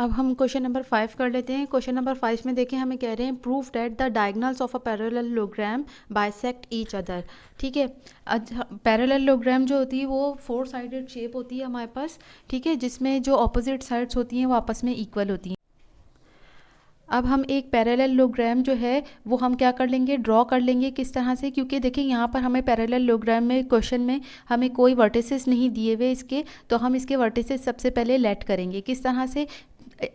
अब हम question number 5 कर लेते हैं। क्वेश्चन नंबर 5 में देखें, हमें कह रहे हैं prove that the diagonals of a parallelogram bisect each other. ठीक है, पैरेललोग्राम जो होती है वो 4 साइडेड शेप होती है हमारे पास। ठीक है, जिसमें जो ऑपोजिट साइड्स होती हैं वो आपस में इक्वल होती हैं। अब हम एक पैरेललोग्राम जो है वो हम क्या कर लेंगे, ड्रॉ कर लेंगे। किस तरह से, क्योंकि देखिए यहाँ पर हमें पैरेललोग्राम में क्वेश्चन में हमें कोई वर्टिसेस नहीं दिए हुए इसके, तो हम इसके वर्टिसेस सबसे पहले लेट करेंगे। किस तरह से,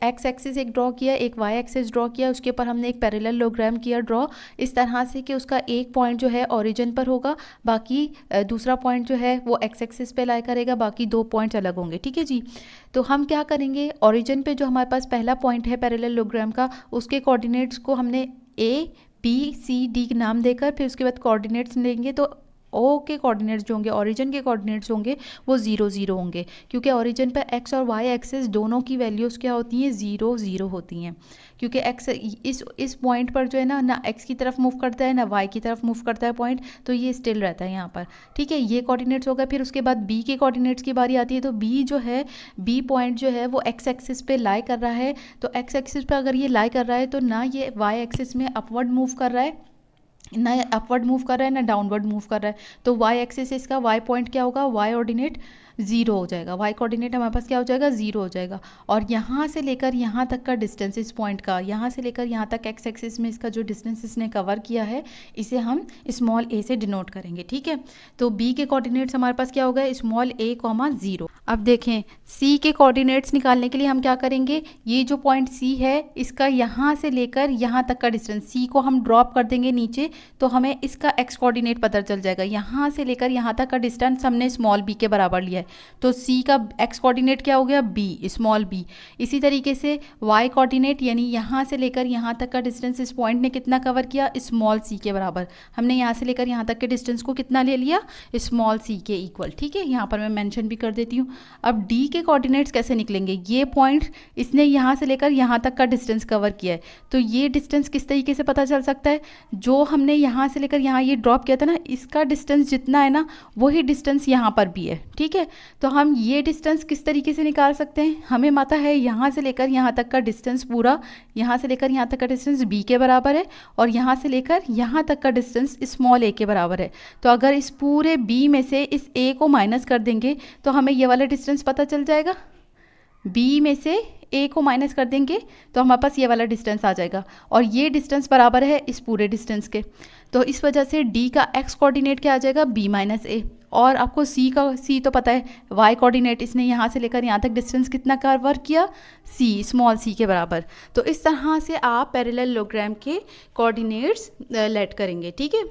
एक्स एक्सिस एक ड्रॉ किया, एक वाई एक्सिस ड्रॉ किया, उसके ऊपर हमने एक पैरेललोग्राम किया ड्रॉ इस तरह से कि उसका एक पॉइंट जो है ओरिजिन पर होगा, बाकी दूसरा पॉइंट जो है वो एक्स एक्सिस पे लाई करेगा, बाकी 2 पॉइंट्स अलग होंगे। ठीक है जी, तो हम क्या करेंगे, ओरिजिन पे जो हमारे पास पहला पॉइंट है पैरेललोग्राम का, उसके कोऑर्डिनेट्स को हमने ए बी सी डी नाम देकर फिर उसके बाद कोऑर्डिनेट्स लेंगे। तो ओ के कोऑर्डिनेट्स जो होंगे, ओरिजिन के कोऑर्डिनेट्स होंगे वो 0 0 होंगे, क्योंकि ओरिजिन पर एक्स और वाई एक्सिस दोनों की वैल्यूज़ क्या होती हैं, 0 0 होती हैं। क्योंकि एक्स इस पॉइंट पर जो है ना एक्स की तरफ मूव करता है ना वाई की तरफ मूव करता है पॉइंट, तो ये स्टिल रहता है यहाँ पर। ठीक है, ये कोऑर्डिनेट्स हो गए। फिर उसके बाद बी के कोऑर्डिनेट्स की बारी आती है। तो बी जो है, बी पॉइंट जो है वो एक्स एक्सिस पे लाई कर रहा है। तो एक्स एक्सिस पे अगर ये लाई कर रहा है तो ना ये वाई एक्सिस में अपवर्ड मूव कर रहा है, ना अपवर्ड मूव कर रहा है, ना डाउनवर्ड मूव कर रहा है। तो वाई एक्सिस इसका वाई पॉइंट क्या होगा, वाई ऑर्डिनेट 0 हो जाएगा, वाई कोऑर्डिनेट हमारे पास क्या हो जाएगा, 0 हो जाएगा। और यहाँ से लेकर यहाँ तक का डिस्टेंस, इस पॉइंट का यहाँ से लेकर यहाँ तक एक्स एक्सिस में इसका जो डिस्टेंस इसने कवर किया है, इसे हम स्मॉल ए से डिनोट करेंगे। ठीक है, तो बी के कोऑर्डिनेट्स हमारे पास क्या हो गए, स्मॉल ए कॉमा 0। अब देखें, सी के कोऑर्डिनेट्स निकालने के लिए हम क्या करेंगे, ये जो पॉइंट सी है इसका यहाँ से लेकर यहाँ तक का डिस्टेंस, सी को हम ड्रॉप कर देंगे नीचे, तो हमें इसका एक्स कोऑर्डिनेट पता चल जाएगा। यहाँ से लेकर यहाँ तक का डिस्टेंस हमने स्मॉल बी के बराबर लिया है, तो सी का एक्स कोऑर्डिनेट क्या हो गया, बी, स्मॉल बी। इसी तरीके से वाई कोऑर्डिनेट, यानी यहाँ से लेकर यहाँ तक का डिस्टेंस इस पॉइंट ने कितना कवर किया, स्मॉल सी के बराबर। हमने यहाँ से लेकर यहाँ तक के डिस्टेंस को कितना ले लिया, स्मॉल सी के इक्वल। ठीक है, यहाँ पर मैं मेंशन भी कर देती हूँ। अब डी के कोऑर्डिनेट्स कैसे निकलेंगे, ये पॉइंट इसने यहाँ से लेकर यहाँ तक का डिस्टेंस कवर किया है, तो ये डिस्टेंस किस तरीके से पता चल सकता है, जो हमने यहाँ से लेकर यहाँ ये ड्रॉप किया था ना, इसका डिस्टेंस जितना है ना वही डिस्टेंस यहाँ पर भी है। ठीक है, तो हम ये डिस्टेंस किस तरीके से निकाल सकते हैं, हमें पता है यहाँ से लेकर यहाँ तक का डिस्टेंस, पूरा यहाँ से लेकर यहाँ तक का डिस्टेंस बी के बराबर है, और यहाँ से लेकर यहाँ तक का डिस्टेंस स्मॉल ए के बराबर है। तो अगर इस पूरे बी में से इस ए को माइनस कर देंगे तो हमें ये वाला डिस्टेंस पता चल जाएगा। बी में से ए को माइनस कर देंगे तो हमारे पास ये वाला डिस्टेंस आ जाएगा, और ये डिस्टेंस बराबर है इस पूरे डिस्टेंस के। तो इस वजह से डी का एक्स कोऑर्डिनेट क्या आ जाएगा, बी माइनस ए। और आपको सी तो पता है, वाई कोऑर्डिनेट इसने यहाँ से लेकर यहाँ तक डिस्टेंस कितना कवर किया, सी, स्मॉल सी के बराबर। तो इस तरह से आप पैरेललोग्राम के कोऑर्डिनेट्स लेट करेंगे। ठीक है,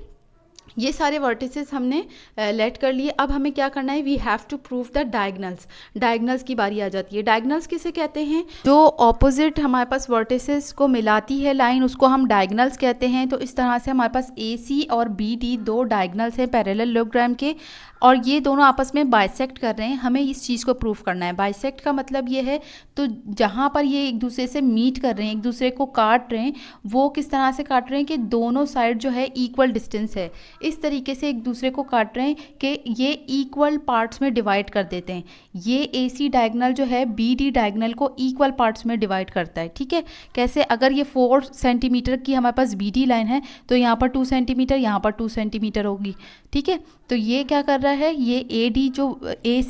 ये सारे वर्टिसेस हमने लेट कर लिए। अब हमें क्या करना है, we have to prove the diagonals. Diagonals की बारी आ जाती है। डायगोनल्स किसे कहते हैं, जो ऑपोजिट हमारे पास वर्टिसेस को मिलाती है लाइन, उसको हम डायगोनल्स कहते हैं। तो इस तरह से हमारे पास ए सी और बी डी 2 डायगोनल्स हैं पैरेललोग्राम के, और ये दोनों आपस में बाइसेक्ट कर रहे हैं। हमें इस चीज़ को प्रूफ करना है। बाइसेक्ट का मतलब ये है, तो जहाँ पर ये एक दूसरे से मीट कर रहे हैं, एक दूसरे को काट रहे हैं, वो किस तरह से काट रहे हैं कि दोनों साइड जो है इक्वल डिस्टेंस है, इस तरीके से एक दूसरे को काट रहे हैं कि ये इक्वल पार्ट्स में डिवाइड कर देते हैं। ये ए सी डायगोनल जो है बी डी डायगोनल को इक्वल पार्ट्स में डिवाइड करता है। ठीक है, कैसे, अगर ये 4 सेंटीमीटर की हमारे पास बी डी लाइन है तो यहाँ पर 2 सेंटीमीटर, यहाँ पर 2 सेंटीमीटर होगी। ठीक है, तो ये क्या कर रहा है, ये ए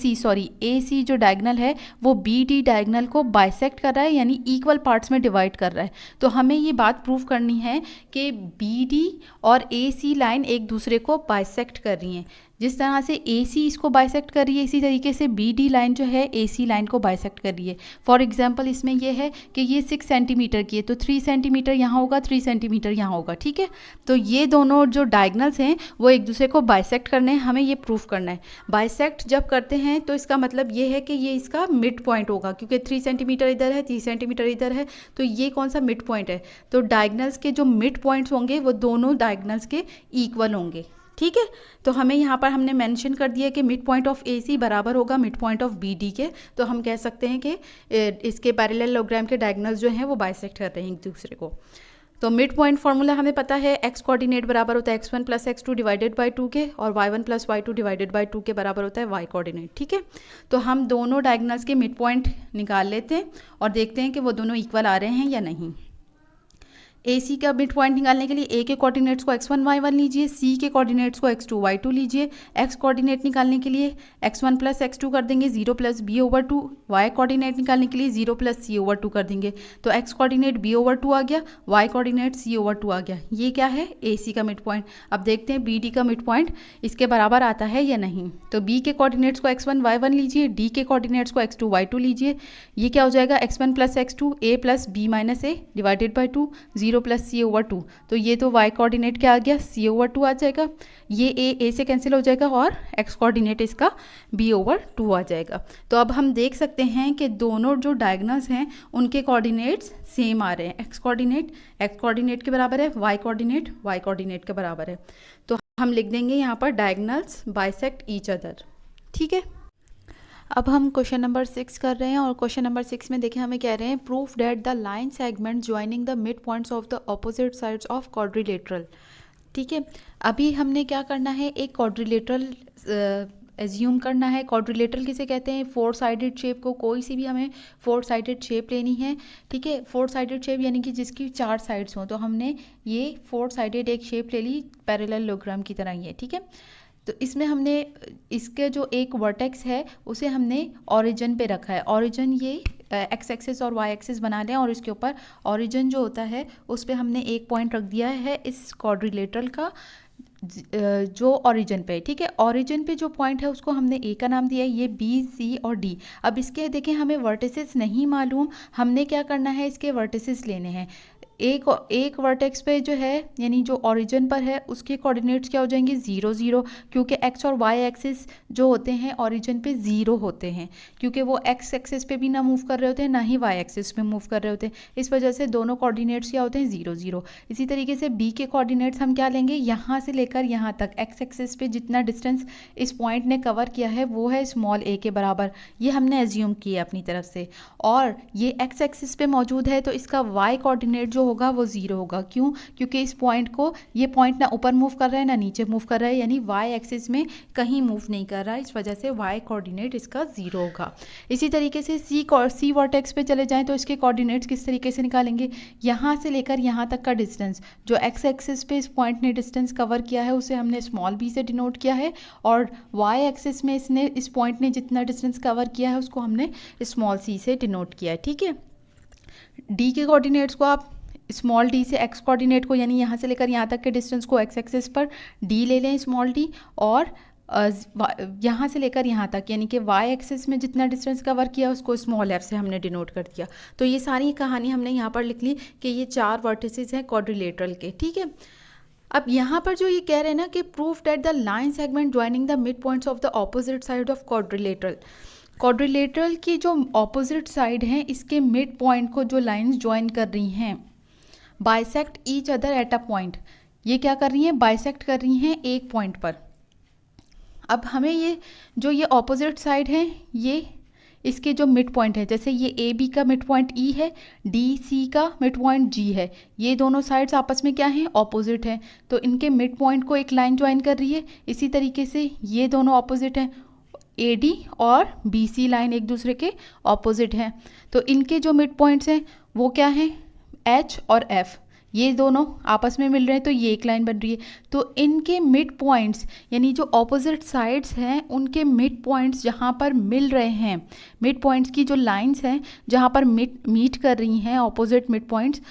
सी जो डायगोनल है वो बी डी डायगोनल को बाइसेक्ट कर रहा है, यानी इक्वल पार्ट्स में डिवाइड कर रहा है। तो हमें ये बात प्रूव करनी है कि बी डी और ए सी लाइन एक दूसरे को बाइसेक्ट कर रही हैं। जिस तरह से ए सी इसको बाइसेक्ट कर रही है, इसी तरीके से बी डी लाइन जो है ए सी लाइन को बाइसेक्ट कर रही है। फॉर एग्जांपल इसमें यह है कि ये 6 सेंटीमीटर की है, तो 3 सेंटीमीटर यहाँ होगा, 3 सेंटीमीटर यहाँ होगा। ठीक है, तो ये दोनों जो डायगोनल्स हैं वो एक दूसरे को बाइसेक्ट करने हैं, हमें ये प्रूफ करना है। बाइसेक्ट जब करते हैं तो इसका मतलब ये है कि ये इसका मिड पॉइंट होगा, क्योंकि 3 सेंटीमीटर इधर है, 3 सेंटीमीटर इधर है, तो ये कौन सा मिड पॉइंट है। तो डायगोनल्स के जो मिड पॉइंट्स होंगे वो दोनों डायगोनल्स के इक्वल होंगे। ठीक है, तो हमें यहाँ पर हमने मेंशन कर दिया कि mid point of A C बराबर होगा mid point of B D के। तो हम कह सकते हैं कि इसके पैरेललोग्राम के डायगोनल्स जो हैं वो बाइसेक्ट कर रहे हैं एक दूसरे को। तो मिड पॉइंट फार्मूला हमें पता है, एक्स कोऑर्डिनेट बराबर होता है x1 plus x two divided by 2 के, और y1 plus y two divided by 2 के बराबर होता है y कोऑर्डिनेट। ठीक है, तो हम दोनों डायगोनल्स के मिड पॉइंट निकाल लेते हैं और देखते हैं कि वो दोनों इक्वल आ रहे हैं या नहीं। ए सी का मिड पॉइंट निकालने के लिए ए के कोऑर्डिनेट्स को x1 y1 लीजिए, सी के कोऑर्डिनेट्स को x2 y2 लीजिए। एक्स कोऑर्डिनेट निकालने के लिए x1 प्लस x2 कर देंगे 0 plus B over 2, y coordinate निकालने के लिए 0 प्लस सी ओवर 2 कर देंगे। तो x कोऑर्डिनेट b ओवर 2 आ गया, y कोऑर्डिनेट c ओवर 2 आ गया। ये क्या है, ए सी का मिड पॉइंट। अब देखते हैं बी डी का मिड पॉइंट इसके बराबर आता है या नहीं। तो b के कोऑर्डिनेट्स को x1 y1 लीजिए, d के कोऑर्डिनेट्स को x2 y2 लीजिए। ये क्या हो जाएगा, x1 plus x2 a plus b minus A divided by 2, 0 plus C over 2। तो ये तो y कोऑर्डिनेट क्या आ गया, c ओवर 2 आ जाएगा। ये a से कैंसिल हो जाएगा और x कोऑर्डिनेट इसका b ओवर 2 आ जाएगा। तो अब हम देख सकते हैं कि दोनों जो डायगोनल्स हैं उनके कोऑर्डिनेट्स सेम आ रहे हैं। x कोऑर्डिनेट के बराबर है, y कोऑर्डिनेट के बराबर है। तो हम लिख देंगे यहाँ पर डायगोनल्स बाइसेक्ट ईच अदर। ठीक है, अब हम क्वेश्चन नंबर 6 कर रहे हैं और क्वेश्चन नंबर 6 में देखें हमें कह रहे हैं proof that the line segment joining the mid points of the opposite sides of quadrilateral. ठीक है, अभी हमने क्या करना है, एक क्वाड्रिलेटरल एज्यूम करना है। क्वाड्रिलेटरल किसे कहते हैं, 4 साइडेड शेप को, कोई सी भी हमें 4 साइडेड शेप लेनी है। ठीक है, 4 साइडेड शेप यानी कि जिसकी 4 साइड्स हों। तो हमने ये 4 साइडेड एक शेप ले ली पैरेललोग्राम की तरह ही है। ठीक है, तो इसमें हमने इसके जो एक वर्टेक्स है उसे हमने ओरिजिन पे रखा है। ओरिजिन ये एक्स एक्सिस और वाई एक्सिस बना लें और इसके ऊपर ओरिजिन जो होता है उस पर हमने एक पॉइंट रख दिया है इस क्वाड्रिलेटरल का जो ओरिजिन पे। ठीक है, ओरिजिन पे जो पॉइंट है उसको हमने ए का नाम दिया है, ये बी सी और डी। अब इसके देखें हमें वर्टिसेस नहीं मालूम, हमने क्या करना है, इसके वर्टिसेस लेने हैं। एक वर्टेक्स पे जो है यानी जो ओरिजिन पर है उसके कोऑर्डिनेट्स क्या हो जाएंगे, 0 0, क्योंकि एक्स और वाई एक्सिस जो होते हैं ओरिजिन पे 0 होते हैं, क्योंकि वो एक्स एक्सिस पे भी ना मूव कर रहे होते हैं ना ही वाई एक्सिस पे मूव कर रहे होते हैं। इस वजह से दोनों कोऑर्डिनेट्स क्या होते हैं, 0 0। इसी तरीके से बी के कोऑर्डिनेट्स हम क्या लेंगे, यहाँ से लेकर यहाँ तक एक्स एक्सिस पे जितना डिस्टेंस इस पॉइंट ने कवर किया है वो है स्मॉल ए के बराबर। ये हमने एज्यूम किया अपनी तरफ से, और ये एक्स एक्सिस पे मौजूद है तो इसका वाई कोऑर्डिनेट जो होगा वो 0 होगा। क्यों, क्योंकि इस पॉइंट को ये पॉइंट ना ऊपर मूव कर रहा है ना नीचे मूव कर रहा है, यानी वाई एक्सिस में कहीं मूव नहीं कर रहा है, इस वजह से वाई कोऑर्डिनेट इसका 0 होगा। इसी तरीके से सी वर्टेक्स पे चले जाएं तो इसके कोऑर्डिनेट्स किस तरीके से निकालेंगे, यहाँ से लेकर यहाँ तक का डिस्टेंस जो एक्स एक्सिस पे इस पॉइंट ने डिस्टेंस कवर किया है उसे हमने स्मॉल बी से डिनोट किया है, और वाई एक्सिस में इस पॉइंट ने जितना डिस्टेंस कवर किया है उसको हमने स्मॉल सी से डिनोट किया है। ठीक है, डी के कोऑर्डिनेट्स को आप स्मॉल डी से एक्स कोऑर्डिनेट को यानी यहाँ से लेकर यहाँ तक के डिस्टेंस को एक्स एक्सिस पर डी ले लें स्मॉल डी, और यहाँ से लेकर यहाँ तक यानी कि वाई एक्सिस में जितना डिस्टेंस कवर किया उसको स्मॉल एफ से हमने डिनोट कर दिया। तो ये सारी कहानी हमने यहाँ पर लिख ली कि ये 4 वर्टिसेस हैं क्वाड्रिलेटरल के। ठीक है, अब यहाँ पर जो ये कह रहे हैं ना कि proof that the line segment joining the mid points of the opposite side of quadrilateral की जो ऑपोजिट साइड हैं इसके मिड पॉइंट को जो लाइंस ज्वाइन कर रही हैं bisect each other at a point. ये क्या कर रही हैं, बाइसेक्ट कर रही हैं एक पॉइंट पर। अब हमें ये ऑपोजिट साइड है ये इसके जो मिड पॉइंट है, जैसे ये ए बी का मिड पॉइंट ई है, डी सी का मिड पॉइंट जी है, ये दोनों साइड्स आपस में क्या हैं, ऑपोजिट हैं, तो इनके मिड पॉइंट को एक लाइन ज्वाइन कर रही है। इसी तरीके से ये दोनों ऑपोजिट हैं, ए डी और बी सी लाइन एक दूसरे के ऑपोजिट हैं, तो इनके जो मिड पॉइंट्स हैं वो क्या हैं, एच और एफ, ये दोनों आपस में मिल रहे हैं तो ये एक लाइन बन रही है। तो इनके मिड पॉइंट्स यानी जो ऑपोजिट साइड्स हैं उनके मिड पॉइंट्स जहाँ पर मिल रहे हैं, मिड पॉइंट्स की जो लाइंस हैं जहाँ पर मीट कर रही हैं ऑपोजिट मिड पॉइंट्स,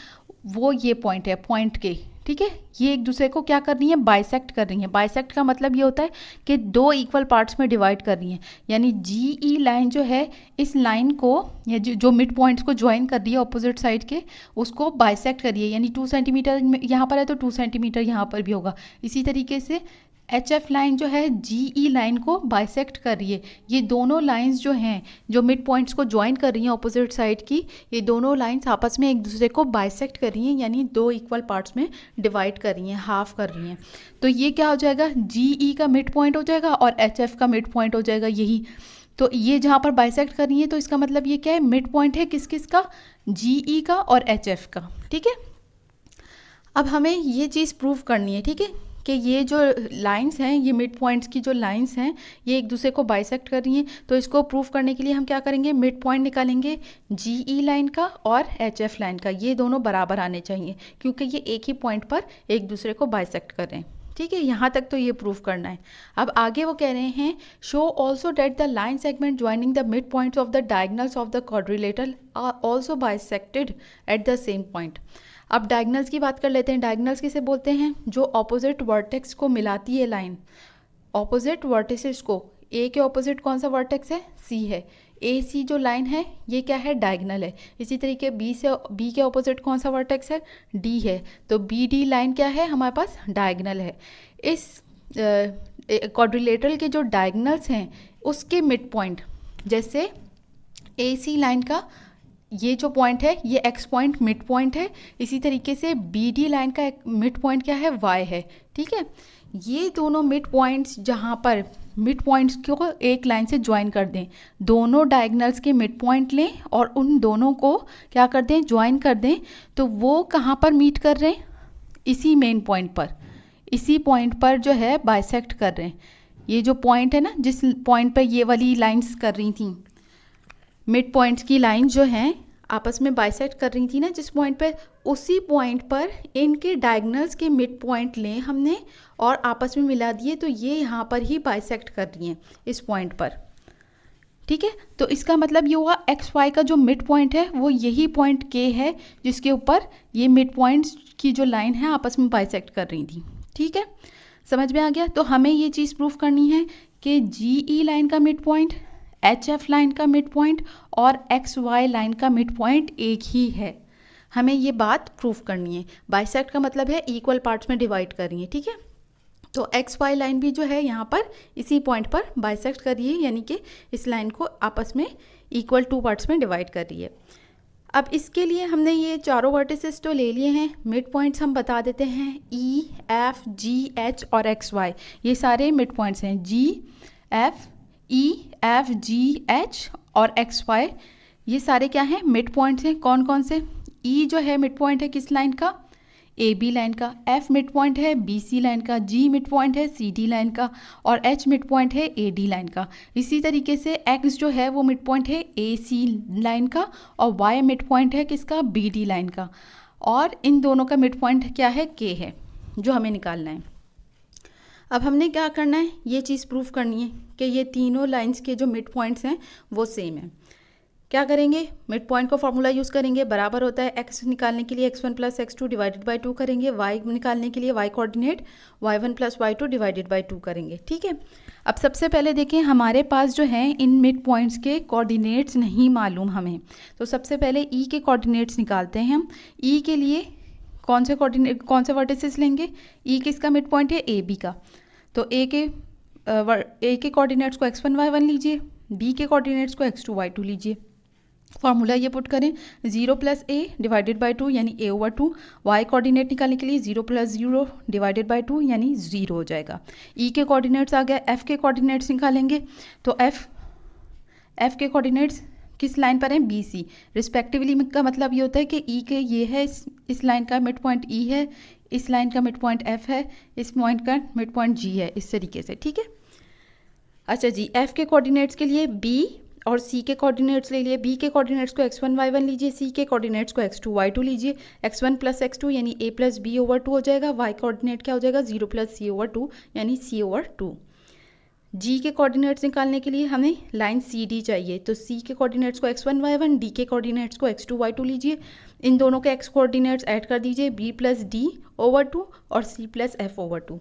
वो ये पॉइंट है पॉइंट के। ठीक है, ये एक दूसरे को क्या कर रही हैं, बाइसेक्ट कर रही हैं। बाइसेक्ट का मतलब ये होता है कि 2 इक्वल पार्ट्स में डिवाइड कर रही हैं, यानी जी ई लाइन जो है इस लाइन को या जो मिड पॉइंट्स को ज्वाइन कर रही है ऑपोजिट साइड के उसको बाइसेक्ट करिए, यानी 2 सेंटीमीटर यहाँ पर है तो 2 सेंटीमीटर यहाँ पर भी होगा। इसी तरीके से एच एफ लाइन जो है जी ई लाइन को बाइसेक्ट कर रही है। ये दोनों लाइंस जो हैं जो मिड पॉइंट्स को ज्वाइन कर रही हैं ऑपोजिट साइड की, ये दोनों लाइंस आपस में एक दूसरे को बाइसेक्ट कर रही हैं, यानी 2 इक्वल पार्ट्स में डिवाइड कर रही हैं, हाफ कर रही हैं। तो ये क्या हो जाएगा, जी ई का मिड पॉइंट हो जाएगा और एच एफ का मिड पॉइंट हो जाएगा यही। तो ये जहाँ पर बाइसेक्ट कर रही है तो इसका मतलब ये क्या है, मिड पॉइंट है किस किस का, जी ई का और एच एफ का। ठीक है, अब हमें ये चीज़ प्रूव करनी है, ठीक है, कि ये जो लाइंस हैं, ये मिड पॉइंट्स की जो लाइंस हैं, ये एक दूसरे को बाइसेक्ट कर रही हैं। तो इसको प्रूव करने के लिए हम क्या करेंगे, मिड पॉइंट निकालेंगे GE लाइन का और HF लाइन का। ये दोनों बराबर आने चाहिए क्योंकि ये एक ही पॉइंट पर एक दूसरे को बाइसेक्ट कर रहे हैं, ठीक है। यहाँ तक तो ये प्रूव करना है। अब आगे वो कह रहे हैं, show also that the line segment joining the mid points of the diagonals of the quadrilateral are also bisected at the same point. अब डायगनल्स की बात कर लेते हैं। डायगनल्स किसे बोलते हैं, जो ऑपोजिट वर्टेक्स को मिलाती है लाइन, ऑपोजिट वर्टिसेस को। ए के ऑपोजिट कौन सा वर्टेक्स है, सी है। AC जो लाइन है ये क्या है, डायगनल है। इसी तरीके बी के ऑपोजिट कौन सा वर्टेक्स है, D है। तो BD लाइन क्या है, हमारे पास डायगनल है। इस क्वाड्रिलेटरल के जो डायगनल्स हैं उसके मिड पॉइंट, जैसे AC लाइन का ये जो पॉइंट है ये X पॉइंट मिड पॉइंट है, इसी तरीके से BD लाइन का मिड पॉइंट क्या है, Y है, ठीक है। ये दोनों मिड पॉइंट्स जहाँ पर मिड पॉइंट्स को एक लाइन से ज्वाइन कर दें, दोनों डायगनल्स के मिड पॉइंट लें और उन दोनों को क्या कर दें, ज्वाइन कर दें। तो वो कहाँ पर मीट कर रहे हैं, इसी मेन पॉइंट पर, इसी पॉइंट पर जो है बाइसेक्ट कर रहे हैं। ये जो पॉइंट है ना, जिस पॉइंट पर ये वाली लाइंस कर रही थी, मिड पॉइंट्स की लाइन जो हैं आपस में बाइसेक्ट कर रही थी ना जिस पॉइंट पर, उसी पॉइंट पर इनके डायगनल्स के मिड पॉइंट लें हमने और आपस में मिला दिए, तो ये यहाँ पर ही बाइसेक्ट कर रही हैं इस पॉइंट पर, ठीक है। तो इसका मतलब ये हुआ XY का जो मिड पॉइंट है वो यही पॉइंट K है जिसके ऊपर ये मिड पॉइंट्स की जो लाइन है आपस में बाइसेक्ट कर रही थी, ठीक है। समझ में आ गया। तो हमें ये चीज़ प्रूफ करनी है कि GE लाइन का मिड पॉइंट, HF लाइन का मिड पॉइंट और XY लाइन का मिड पॉइंट एक ही है। हमें ये बात प्रूफ करनी है। बाइसेक्ट का मतलब है इक्वल पार्ट्स में डिवाइड कर रही है, ठीक है। तो XY लाइन भी जो है यहाँ पर इसी पॉइंट पर बाइसेक्ट कर रही है, यानी कि इस लाइन को आपस में इक्वल 2 पार्ट्स में डिवाइड कर रही है। अब इसके लिए हमने ये चारों वर्टिसेस तो ले लिए हैं, मिड पॉइंट्स हम बता देते हैं E, F, G, H और XY। ये सारे मिड पॉइंट्स हैं, G, F, E, F, G, H और XY। ये सारे क्या हैं, मिड पॉइंट्स हैं। कौन कौन से, E जो है मिड पॉइंट है किस लाइन का, AB लाइन का। F मिड पॉइंट है BC लाइन का। G मिड पॉइंट है CD लाइन का और H मिड पॉइंट है AD लाइन का। इसी तरीके से X जो है वो मिड पॉइंट है AC लाइन का और Y मिड पॉइंट है किसका, BD लाइन का। और इन दोनों का मिड पॉइंट क्या है, K है, जो हमें निकालना है। अब हमने क्या करना है, ये चीज़ प्रूफ करनी है कि ये तीनों लाइंस के जो मिड पॉइंट्स हैं वो सेम है। क्या करेंगे, मिड पॉइंट का फॉर्मूला यूज़ करेंगे, बराबर होता है x निकालने के लिए x1 + x2 डिवाइडेड बाई 2 करेंगे, y निकालने के लिए y coordinate y1 + y2 divided by 2 करेंगे, ठीक है। अब सबसे पहले देखें, हमारे पास जो है इन मिड पॉइंट्स के कोऑर्डिनेट्स नहीं मालूम हमें, तो सबसे पहले E के कोऑर्डिनेट्स निकालते हैं हम। E के लिए कौन से कोऑर्डिनेट, कौन से वर्टिसेस लेंगे, E किसका मिड पॉइंट है, AB का। तो A के कोऑर्डिनेट्स को x1 y1 लीजिए, B के कोऑर्डिनेट्स को x2 y2 लीजिए। फॉर्मूला ये पुट करें, 0 + a डिवाइडेड बाई 2 यानी a/2। y कोऑर्डिनेट निकालने के लिए 0 + 0 डिवाइडेड बाई 2 यानी 0 हो जाएगा। E के कोऑर्डिनेट्स आ गया, F के कोऑर्डिनेट्स निकालेंगे, तो F के कोऑर्डिनेट्स किस लाइन पर हैं, BC रिस्पेक्टिवली। का मतलब ये होता है कि E के ये है, इस लाइन का मिड पॉइंट E है, इस लाइन का मिड पॉइंट F है, इस पॉइंट का मिड पॉइंट G है, इस तरीके से, ठीक है। अच्छा जी, F के कोऑर्डिनेट्स के लिए B और C के कोऑर्डिनेट्स ले लिए। B के कोऑर्डिनेट्स को x1 y1 लीजिए, C के कोऑर्डिनेट्स को x2 y2 लीजिए। x1 + x2 यानी a + b/2 हो जाएगा। y कोऑर्डिनेट क्या हो जाएगा, 0 + c/2 यानी c/2। G के कोऑर्डिनेट्स निकालने के लिए हमें लाइन CD चाहिए, तो C के कोऑर्डिनेट्स को x1 y1, D के कोऑर्डिनेट्स को x2 y2 लीजिए। इन दोनों के x कोऑर्डिनेट्स ऐड कर दीजिए, b + d/2 और c + f/2।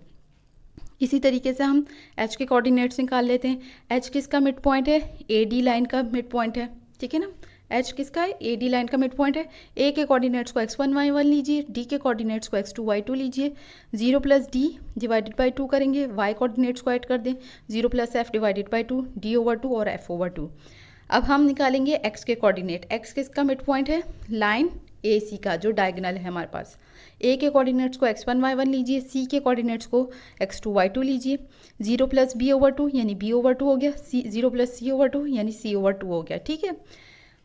इसी तरीके से हम H के कोऑर्डिनेट्स निकाल लेते हैं। H किसका मिड पॉइंट है, AD लाइन का मिड पॉइंट है, ठीक है ना। H किसका है, AD लाइन का मिड पॉइंट है। A के कोऑर्डिनेट्स को x1 y1 लीजिए, D के कोऑर्डिनेट्स को x2 y2 लीजिए। 0 + d डिवाइडेड बाई 2 करेंगे, y कोऑर्डिनेट्स को ऐड कर दें, 0 + f डिवाइडेड बाई 2, d/2 और f/2। अब हम निकालेंगे x के कोऑर्डिनेट। x किसका मिड पॉइंट है, लाइन AC का जो डायगोनल है हमारे पास। A के कोऑर्डिनेट्स को x1 y1 लीजिए, C के कोऑर्डिनेट्स को x2 y2 लीजिए। 0 + b/2 यानी b/2 हो गया, 0 + c/2 यानी c/2 हो गया, ठीक है।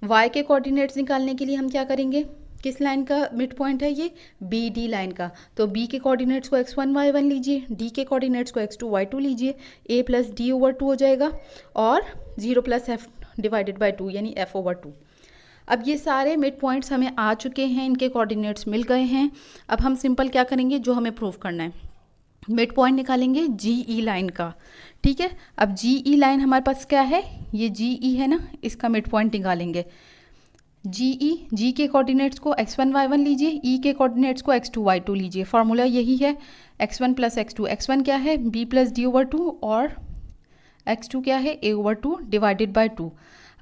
Y के कोऑर्डिनेट्स निकालने के लिए हम क्या करेंगे, किस लाइन का मिड पॉइंट है ये? बी डी लाइन का। तो बी के कोऑर्डिनेट्स को x1 y1 लीजिए, डी के कोऑर्डिनेट्स को x2 y2 लीजिए, a प्लस डी ओवर 2 हो जाएगा और 0 प्लस एफ डिवाइडेड बाई 2 यानी f ओवर 2। अब ये सारे मिड पॉइंट्स हमें आ चुके हैं, इनके कोऑर्डिनेट्स मिल गए हैं। अब हम सिंपल क्या करेंगे, जो हमें प्रूव करना है, मिड पॉइंट निकालेंगे जी ई लाइन का। ठीक है, अब जी ई लाइन हमारे पास क्या है, ये जी ई है ना, इसका मिड पॉइंट निकालेंगे। जी के कोऑर्डिनेट्स को x1 y1 लीजिए, ई के कोऑर्डिनेट्स को x2 y2 लीजिए। फार्मूला यही है, x1 प्लस x2। x1 क्या है, b प्लस डी ओवर 2 और x2 क्या है, a ओवर 2 डिवाइडेड बाय 2।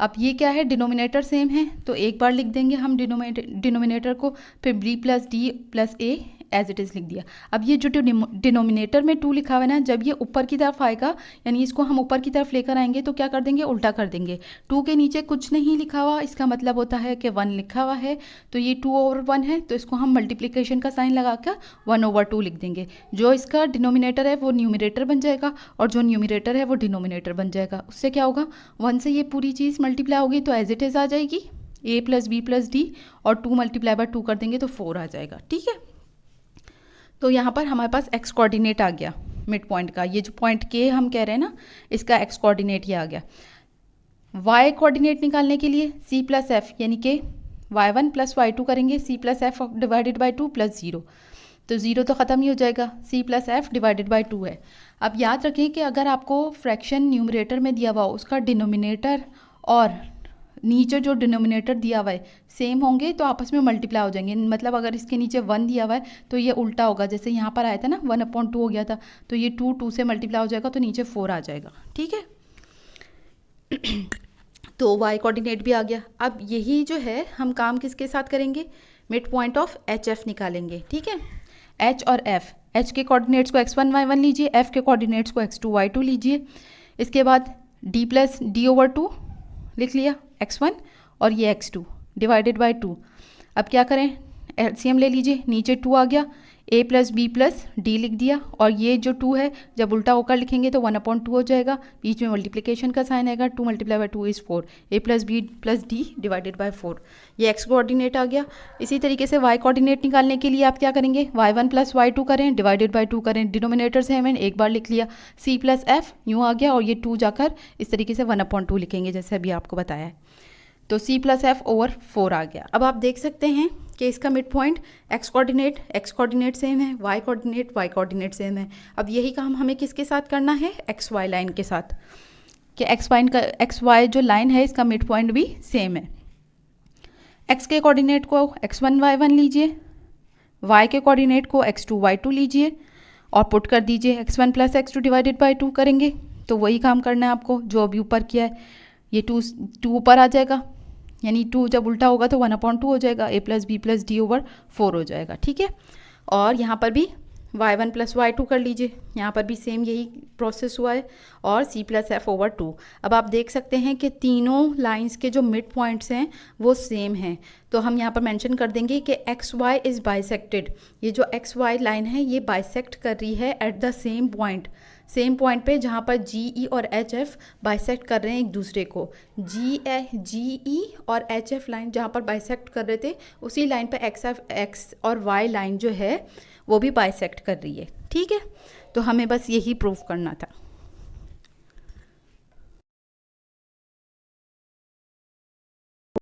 अब ये क्या है, डिनोमिनेटर सेम है तो एक बार लिख देंगे हम डिनोमिनेटर को, फिर b plus D plus a as it is लिख दिया। अब ये जो डिनोमिनेटर में 2 लिखा हुआ है ना, जब ये ऊपर की तरफ आएगा यानी इसको हम ऊपर की तरफ लेकर आएंगे तो क्या कर देंगे, उल्टा कर देंगे। 2 के नीचे कुछ नहीं लिखा हुआ, इसका मतलब होता है कि 1 लिखा हुआ है, तो ये 2 ओवर 1 है, तो इसको हम मल्टीप्लिकेशन का साइन लगाकर 1 ओवर 2 लिख देंगे। जो इसका डिनोमिनेटर है वो न्यूमिनेटर बन जाएगा और जो न्यूमिनेटर है वो डिनोमिनेटर बन जाएगा। उससे क्या होगा, 1 से ये पूरी चीज़ मल्टीप्लाई होगी तो एज इट इज़ आ जाएगी, a plus B plus D और 2 मल्टीप्लाई बाय 2 कर देंगे तो 4 आ जाएगा। ठीक है, तो यहाँ पर हमारे पास x कोऑर्डिनेट आ गया मिड पॉइंट का। ये जो पॉइंट के हम कह रहे हैं ना, इसका x कोऑर्डिनेट ये आ गया। y कोऑर्डिनेट निकालने के लिए c प्लस एफ यानी कि y1 प्लस y2 करेंगे, c plus F divided by 2 plus 0, तो 0 तो ख़त्म ही हो जाएगा, c plus F divided by 2 है। अब याद रखें कि अगर आपको फ्रैक्शन न्यूमरेटर में दिया हुआ हो, उसका डिनोमिनेटर और नीचे जो डिनोमिनेटर दिया हुआ है सेम होंगे तो आपस में मल्टीप्लाई हो जाएंगे। मतलब अगर इसके नीचे 1 दिया हुआ है तो ये उल्टा होगा, जैसे यहाँ पर आया था ना 1/2 हो गया था, तो ये 2 से मल्टीप्लाई हो जाएगा तो नीचे 4 आ जाएगा। ठीक है, तो y कोऑर्डिनेट भी आ गया। अब यही जो है हम काम किसके साथ करेंगे, mid point of H F निकालेंगे। ठीक है, h और f, h के कोऑर्डिनेट्स को x1 y1 लीजिए, f के कोऑर्डिनेट्स को x2 y2 लीजिए। इसके बाद d प्लस डी ओवर 2 लिख लिया, x1 और ये x2 डिवाइडेड बाय 2। अब क्या करें, एलसीएम ले लीजिए, नीचे 2 आ गया, a plus B plus D लिख दिया और ये जो 2 है जब उल्टा होकर लिखेंगे तो 1/2 हो जाएगा, बीच में मल्टीप्लिकेशन का साइन आएगा, 2 multiply by 2 is 4, a plus B plus D divided by 4। ये x कोऑर्डिनेट आ गया। इसी तरीके से y कोऑर्डिनेट निकालने के लिए आप क्या करेंगे, y1 प्लस y2 करें, डिवाइडेड बाय 2 करें, डिनोमिनेटर से हमें एक बार लिख लिया, c प्लस एफ यूँ आ गया और ये 2 जाकर इस तरीके से 1/2 लिखेंगे जैसे अभी आपको बताया है, तो c प्लस एफ ओवर 4 आ गया। अब आप देख सकते हैं कि इसका mid point x coordinate same है, y कोऑर्डिनेट सेम है। अब यही काम हमें किसके साथ करना है, एक्स वाई लाइन के साथ, कि एक्स वाई जो लाइन है इसका मिड पॉइंट भी सेम है। x के कोऑर्डिनेट को x1 y1 लीजिए, y के कोऑर्डिनेट को x2 y2 लीजिए और पुट कर दीजिए, x1 plus x2 divided by 2 करेंगे तो वही काम करना है आपको जो अभी ऊपर किया है। ये 2 ऊपर आ जाएगा, यानी 2 जब उल्टा होगा तो 1/2 हो जाएगा, a plus B plus D over 4 हो जाएगा। ठीक है, और यहाँ पर भी y1 प्लस y2 कर लीजिए, यहाँ पर भी सेम यही प्रोसेस हुआ है और c प्लस एफ ओवर 2। अब आप देख सकते हैं कि तीनों लाइंस के जो मिड पॉइंट्स हैं वो सेम हैं, तो हम यहाँ पर मेंशन कर देंगे कि एक्स वाई इज़ बाइसेक्टेड। ये जो एक्स वाई लाइन है ये बाइसेक्ट कर रही है एट द सेम पॉइंट पे जहाँ पर जी ई और एच एफ बाइसेक्ट कर रहे हैं एक दूसरे को। जी ई और एच एफ लाइन जहाँ पर बाइसेक्ट कर रहे थे उसी लाइन पर एक्स और वाई लाइन जो है वो भी बाइसेक्ट कर रही है। ठीक है, तो हमें बस यही प्रूफ करना था।